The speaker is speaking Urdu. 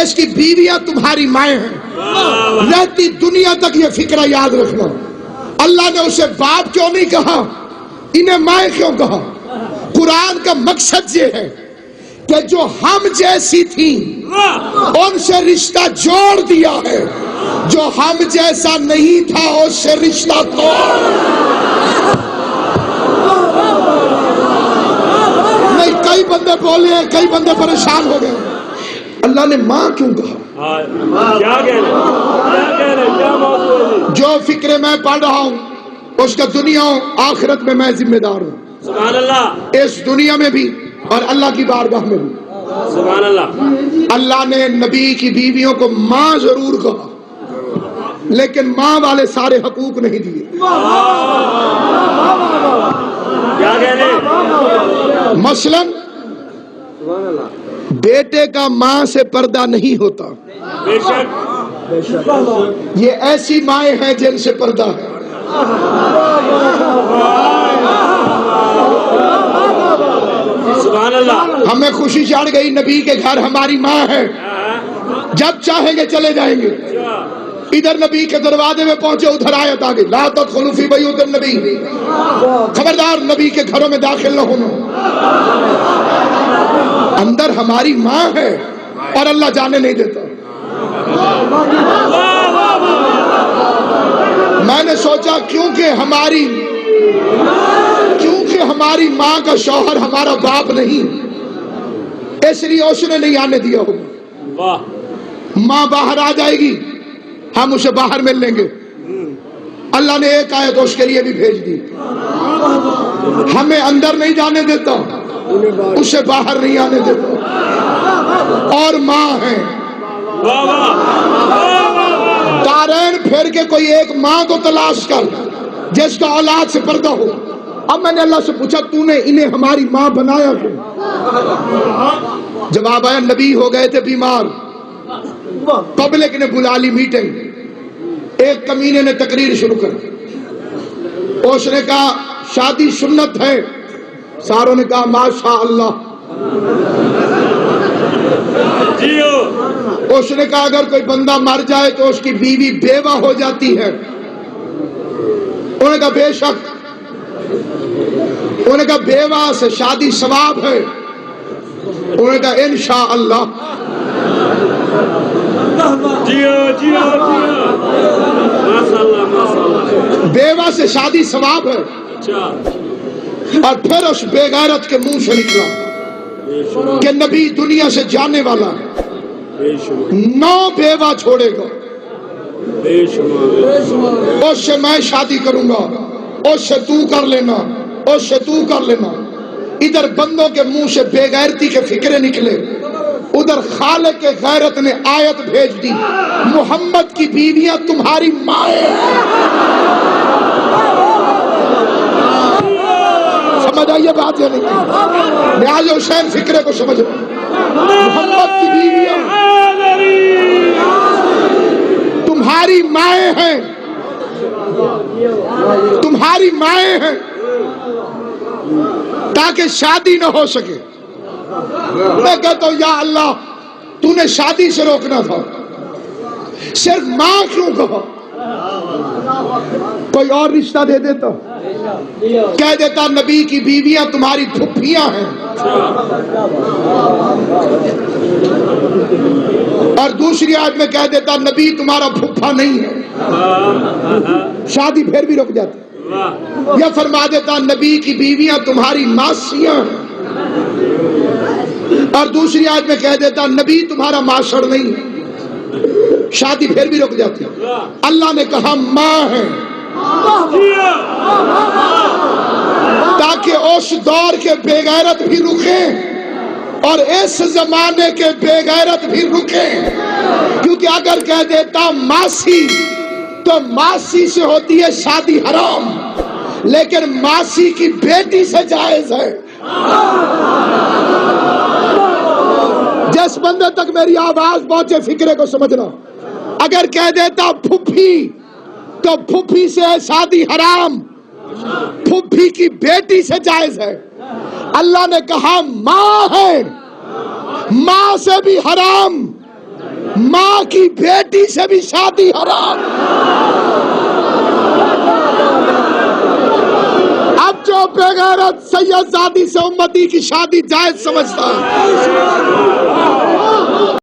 اس کی بیویاں تمہاری مائیں ہیں. رہتی دنیا تک یہ فکرہ یاد رکھنا. اللہ نے اسے باپ کیوں نہیں کہا, انہیں مائیں کیوں کہا؟ قرآن کا مقصد یہ ہے کہ جو ہم جیسی تھیں ان سے رشتہ جوڑ دیا ہے, جو ہم جیسا نہیں تھا اس سے رشتہ توڑ. نہیں, کئی بندے بولے ہیں, کئی بندے پریشان ہو گئے. اللہ نے ماں کیوں کہا؟ جو فکرے میں پڑھ رہا ہوں اس کا دنیا آخرت میں میں ذمہ دار ہوں. سبحان اللہ. اس دنیا میں بھی اور اللہ کی بارگاہ میں بھی. سبحان اللہ. اللہ نے نبی کی بیویوں کو ماں ضرور کہا لیکن ماں والے سارے حقوق نہیں دیے. کیا کہنے؟ مثلاً بیٹے کا ماں سے پردہ نہیں ہوتا. بے شک. یہ ایسی مائیں ہیں جن سے پردہ ہے. سبحان اللہ. ہمیں خوشی چڑھ گئی, نبی کے گھر ہماری ماں ہے, جب چاہیں گے چلے جائیں گے. ادھر نبی کے دروازے میں پہنچے, ادھر آیت آ گئی, لا تدخلوا فی بیوت النبی, خبردار نبی کے گھروں میں داخل نہ ہونا. اندر ہماری ماں ہے اور اللہ جانے نہیں دیتا. میں نے سوچا کیونکہ ہماری ماں کا شوہر ہمارا باپ نہیں, اس لیے اس نے نہیں آنے دیا ہوگا. ماں باہر آ جائے گی, ہم اسے باہر مل لیں گے. اللہ نے ایک آیت اس کے لیے بھی بھیج دی, ہمیں اندر نہیں جانے دیتا, اسے باہر نہیں آنے دیتا. اور ماں ہے, دارین پھر کے کوئی ایک ماں کو تلاش کر جس کا اولاد سے پردہ ہو. اب میں نے اللہ سے پوچھا تو نے انہیں ہماری ماں بنایا کیوں؟ جواب آیا نبی ہو گئے تھے بیمار, پبلک نے بلا لی میٹنگ. ایک کمینے نے تقریر شروع کر دی, اس نے کہا شادی سنت ہے. ساروں نے کہا ماشاء اللہ. اس نے کہا اگر کوئی بندہ مر جائے تو اس کی بیوی بیوہ ہو جاتی ہے. انہوں نے کہا بے شک. انہوں نے کہا بیوہ سے شادی ثواب ہے. انہوں نے کہا انشاءاللہ. بیوہ سے شادی ثواب ہے. اور پھر اس بے غیرت کے منہ سے نکلا کہ نبی دنیا سے جانے والا 9 بیوہ چھوڑے گا, اس سے میں شادی کروں گا, اس سے تو کر لینا, اس سے تو کر لینا. ادھر بندوں کے منہ سے بے غیرتی کے فکرے نکلے, ادھر خالق کے غیرت نے آیت بھیج دی محمد کی بیویاں تمہاری مائیں. سمجھ آئیے بات یا نہیں؟ نیاز حسین فکرے کو سمجھ رہا. محمد کی بیویاں تمہاری مائیں ہیں, تمہاری مائیں ہیں تاکہ شادی نہ ہو سکے. میں کہتا ہوں یا اللہ تو نے شادی سے روکنا تھا, صرف ماں کیوں کہا؟ کوئی اور رشتہ دے دیتا, کہہ دیتا نبی کی بیویاں تمہاری پھپھیاں ہیں, اور دوسری آیت میں کہہ دیتا نبی تمہارا پھپھا نہیں ہے, شادی پھر بھی رک جاتی. یا فرما دیتا نبی کی بیویاں تمہاری ماسیاں ہیں, اور دوسری آیت میں کہہ دیتا نبی تمہارا معاشر نہیں ہے, شادی پھر بھی رک جاتی. اللہ نے کہا ماں ہے تاکہ اس دور کے بے غیرت بھی رکیں اور اس زمانے کے بے غیرت بھی رکیں. کیونکہ اگر کہہ دیتا ماسی تو ماسی سے ہوتی ہے شادی حرام, لیکن ماسی کی بیٹی سے جائز ہے. جس بندے تک میری آواز پہنچے فکرے کو سمجھنا. اگر کہہ دیتا پھپھی تو پھپھی سے ہے شادی حرام, پھپھی کی بیٹی سے جائز ہے. اللہ نے کہا ماں ہے, ماں سے بھی حرام, ماں کی بیٹی سے بھی شادی حرام. اب جو بے غیرت سید زادی سے امتی کی شادی جائز سمجھتا ہے